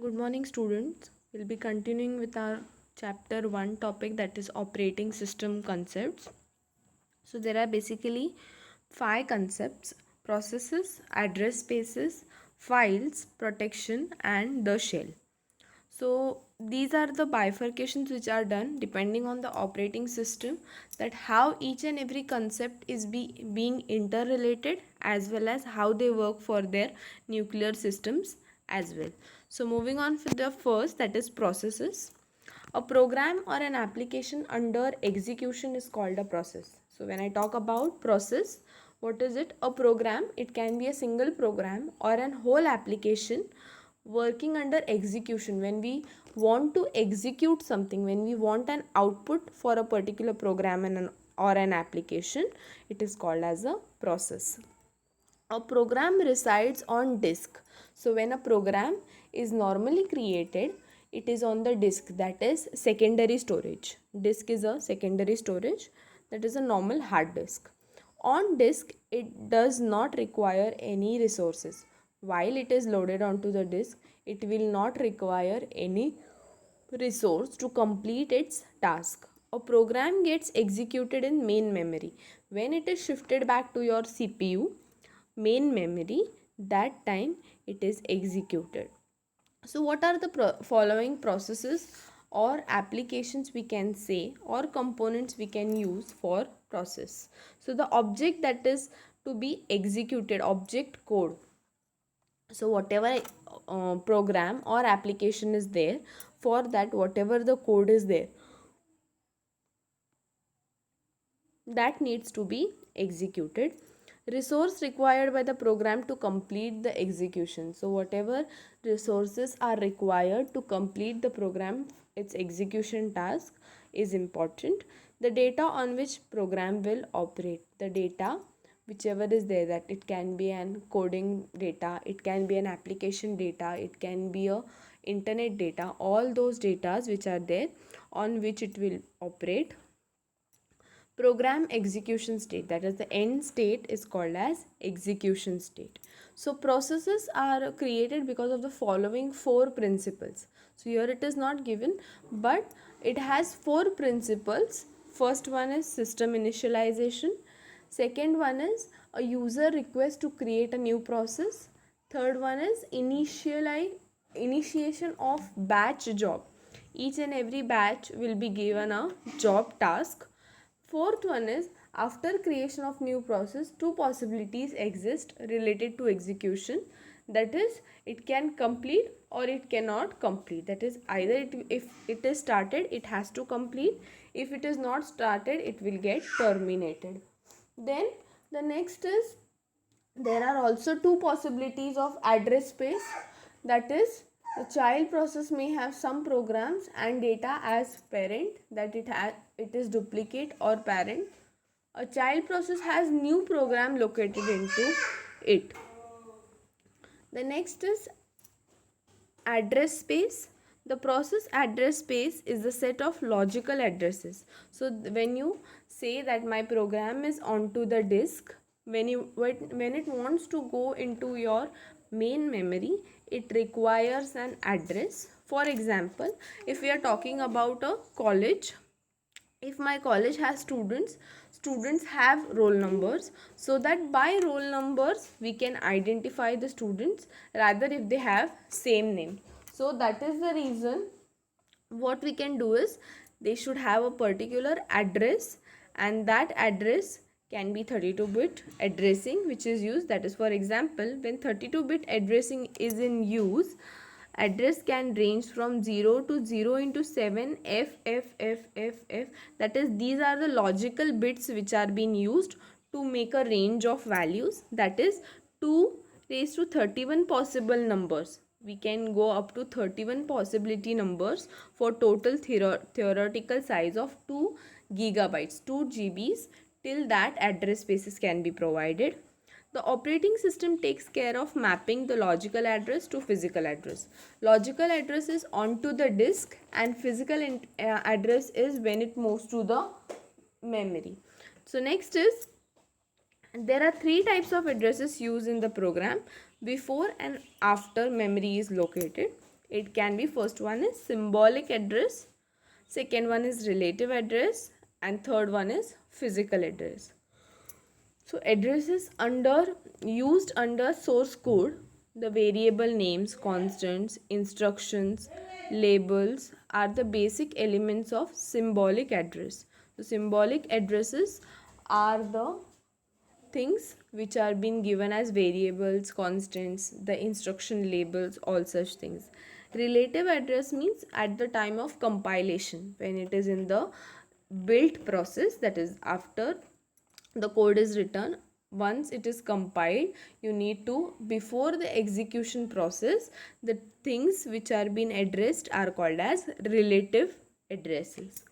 Good morning, students. We'll be continuing with our chapter 1 topic, that is operating system concepts. So, there are basically five concepts: processes, address spaces, files, protection, and the shell. So, these are the bifurcations which are done depending on the operating system, that how each and every concept is being interrelated, as well as how they work for their nuclear systems as well. So moving on for the first, that is processes. A program or an application under execution is called a process. So when I talk about process, what is it? A program, it can be a single program or an whole application working under execution. When we want to execute something, when we want an output for a particular program or an application, it is called as a process. A program resides on disk. So when a program is normally created, it is on the disk, that is secondary storage. Disk is a secondary storage, that is a normal hard disk. On disk, it does not require any resources. While it is loaded onto the disk, it will not require any resource to complete its task. A program gets executed in main memory. When it is shifted back to your CPU, main memory, that time it is executed. So what are the following processes or applications we can say, or components we can use for process? So the object that is to be executed, object code. So whatever program or application is there, for that whatever the code is there, that needs to be executed. Resource required by the program to complete the execution. So whatever resources are required to complete the program, its execution task, is important. The data on which program will operate, the data whichever is there, that it can be an coding data, it can be an application data, it can be a internet data, all those datas which are there on which it will operate. Program execution state, that is the end state, is called as execution state. So processes are created because of the following four principles. So here it is not given, but it has four principles. First one is system initialization. Second one is a user request to create a new process. Third one is initiation of batch job. Each and every batch will be given a job task. Fourth one is, after creation of new process, two possibilities exist related to execution. That is, it can complete or it cannot complete. That is, either if it is started, it has to complete. If it is not started, it will get terminated. Then the next is, there are also two possibilities of address space. That is, the child process may have some programs and data as parent, that it is duplicate or parent. A child process has new program located into it. The next is address space. The process address space is the set of logical addresses. So when you say that my program is onto the disk, when it wants to go into your main memory, it requires an address. For example, if we are talking about a college, if my college has students have roll numbers, so that by roll numbers we can identify the students, rather if they have same name. So that is the reason what we can do is, they should have a particular address, and that address can be 32-bit addressing which is used. That is, for example, when 32-bit addressing is in use, address can range from 0 to 0 into 7 f. That is, these are the logical bits which are being used to make a range of values. That is 2 raised to 31 possible numbers. We can go up to 31 possibility numbers for total theoretical size of 2 gigabytes, 2 GBs. Till that, address spaces can be provided. The operating system takes care of mapping the logical address to physical address. Logical address is onto the disk, and physical address is when it moves to the memory. So next is, there are three types of addresses used in the program: before and after memory is located. It can be, first one is symbolic address, second one is relative address, and third one is physical address. So addresses used under source code, the variable names, constants, instructions, labels are the basic elements of symbolic address. So symbolic addresses are the things which are being given as variables, constants, the instruction labels, all such things. Relative address means at the time of compilation, when it is in the build process, that is after the code is written. Once it is compiled, you need to, before the execution process, the things which are being addressed are called as relative addresses.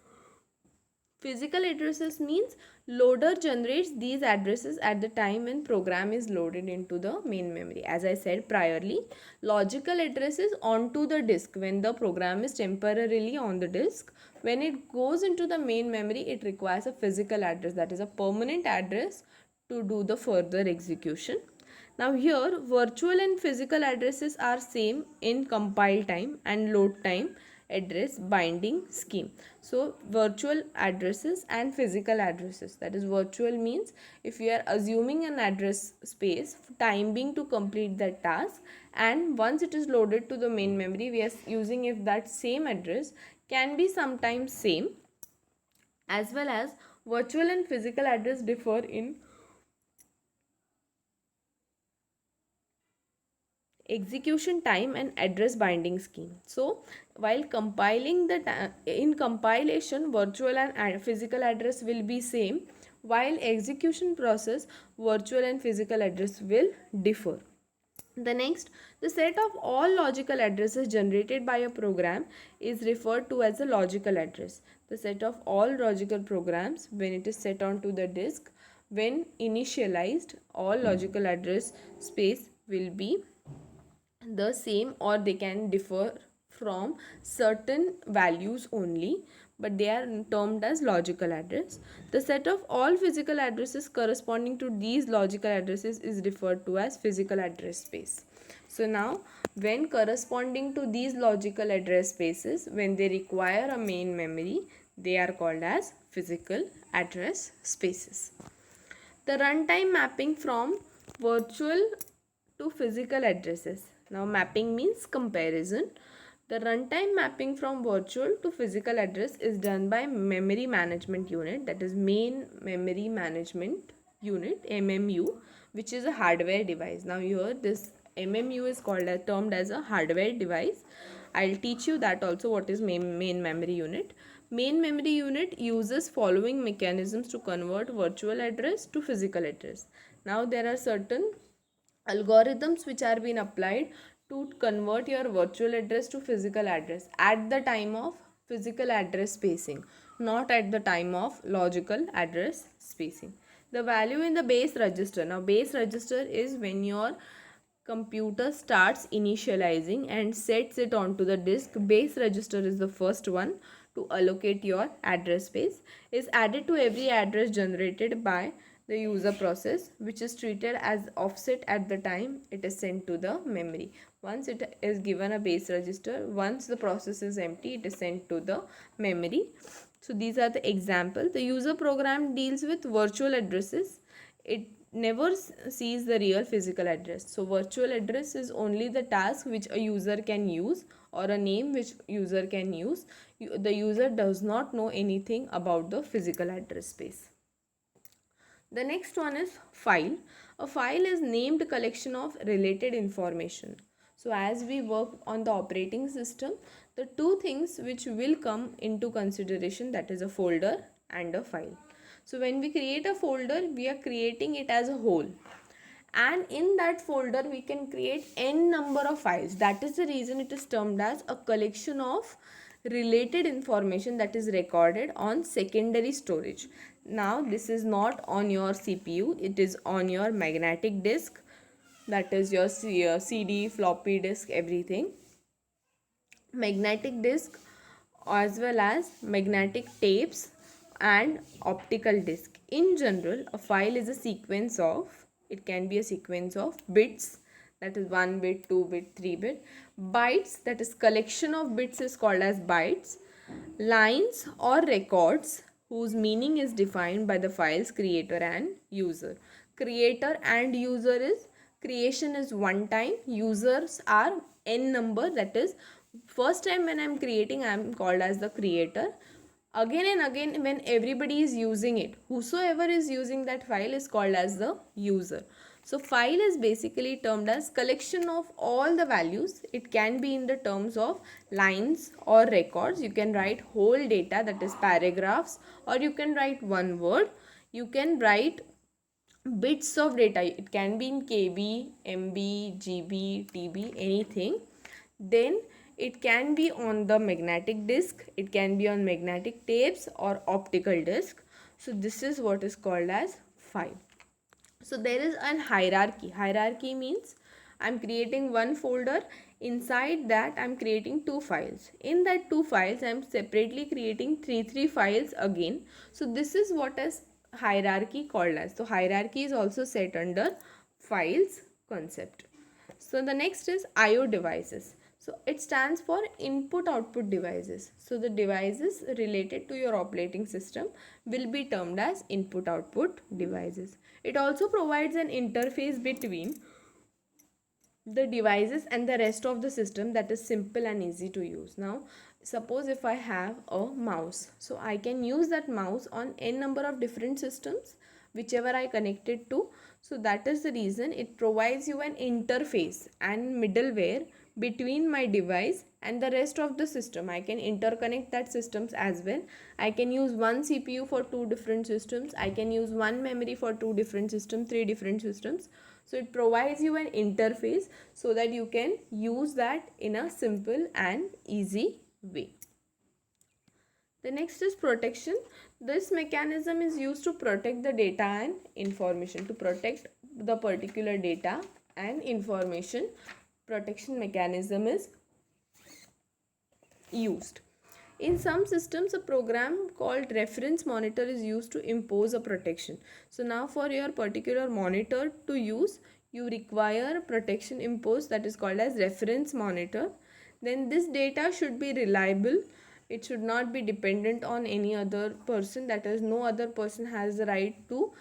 Physical addresses means loader generates these addresses at the time when program is loaded into the main memory. As I said priorly, logical addresses onto the disk when the program is temporarily on the disk. When it goes into the main memory, it requires a physical address, that is a permanent address, to do the further execution. Now here virtual and physical addresses are same in compile time and load time address binding scheme. So virtual addresses and physical addresses, that is virtual means if you are assuming an address space time being to complete that task, and once it is loaded to the main memory we are using if that same address can be sometimes same. As well as virtual and physical address differ in execution time and address binding scheme. So while compiling in compilation virtual and physical address will be same, while execution process virtual and physical address will differ. The next, the set of all logical addresses generated by a program is referred to as a logical address. The set of all logical programs when it is set onto the disk, when initialized, all logical address space will be the same or they can differ from certain values only, but they are termed as logical address. The set of all physical addresses corresponding to these logical addresses is referred to as physical address space. So now when corresponding to these logical address spaces, when they require a main memory, they are called as physical address spaces. The runtime mapping from virtual to physical addresses. Now mapping means comparison. The runtime mapping from virtual to physical address is done by memory management unit, that is main memory management unit, MMU, which is a hardware device. Now here this MMU is termed as a hardware device. I'll teach you that also, what is main memory unit. Main memory unit uses following mechanisms to convert virtual address to physical address. Now there are certain algorithms which are being applied to convert your virtual address to physical address at the time of physical address spacing, not at the time of logical address spacing. The value in the base register. Now base register is when your computer starts initializing and sets it onto the disk. Base register is the first one to allocate your address space, is added to every address generated by the user process, which is treated as offset at the time it is sent to the memory. Once it is given a base register, once the process is empty, it is sent to the memory. So these are the examples. The user program deals with virtual addresses. It never sees the real physical address. So virtual address is only the task which a user can use, or a name which user can use. The user does not know anything about the physical address space. The next one is file. A file is named collection of related information. So as we work on the operating system, the two things which will come into consideration, that is a folder and a file. So when we create a folder, we are creating it as a whole, and in that folder we can create n number of files. That is the reason it is termed as a collection of related information that is recorded on secondary storage. Now this is not on your CPU, it is on your magnetic disk, that is your CD, floppy disk, everything. Magnetic disk as well as magnetic tapes and optical disk. In general, a file is a sequence of, it can be a sequence of bits that is 1 bit, 2 bit, 3 bit. Bytes, that is collection of bits, is called as bytes. Lines or records whose meaning is defined by the file's creator and user. Creator and user is, creation is one time, users are n number, that is first time when I'm creating I am called as the creator. Again and again when everybody is using it, whosoever is using that file is called as the user. So file is basically termed as collection of all the values. It can be in the terms of lines or records. You can write whole data, that is paragraphs, or you can write one word. You can write bits of data. It can be in KB, MB, GB, TB, anything. Then it can be on the magnetic disk, it can be on magnetic tapes or optical disk. So this is what is called as file. So there is an hierarchy. Hierarchy means I'm creating one folder, inside that I'm creating two files. In that two files I'm separately creating three files again. So this is what is hierarchy called as. So hierarchy is also set under files concept. So the next is IO devices. So it stands for input output devices. So the devices related to your operating system will be termed as input output devices. It also provides an interface between the devices and the rest of the system that is simple and easy to use. Now suppose if I have a mouse, so I can use that mouse on n number of different systems whichever I connect it to. So that is the reason it provides you an interface and middleware between my device and the rest of the system. I can interconnect that systems as well. I can use one CPU for two different systems. I can use one memory for two different systems, three different systems. So it provides you an interface so that you can use that in a simple and easy way. The next is protection. This mechanism is used to protect the data and information, to protect the particular data and information. Protection mechanism is used. In some systems, a program called reference monitor is used to impose a protection. So now for your particular monitor to use, you require protection imposed, that is called as reference monitor. Then this data should be reliable. It should not be dependent on any other person, that is no other person has the right to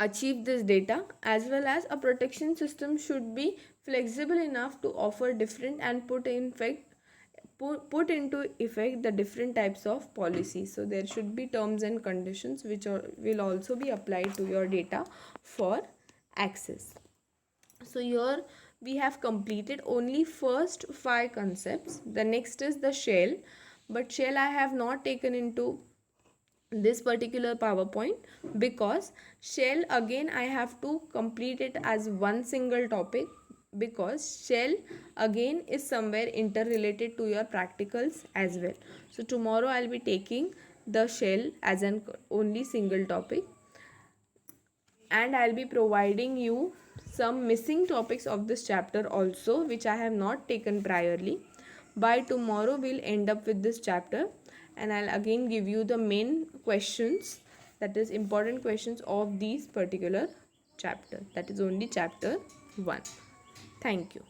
achieve this data, as well as a protection system should be flexible enough to offer different and put into effect the different types of policies. So there should be terms and conditions which will also be applied to your data for access. So here we have completed only first 5 concepts. The next is the shell, but shell I have not taken into this particular PowerPoint because shell again I have to complete it as one single topic, because shell again is somewhere interrelated to your practicals as well. So tomorrow I'll be taking the shell as an only single topic, and I'll be providing you some missing topics of this chapter also which I have not taken priorly. By tomorrow we'll end up with this chapter, and I'll again give you the main questions, that is important questions of these particular chapter, that is only chapter 1. Thank you.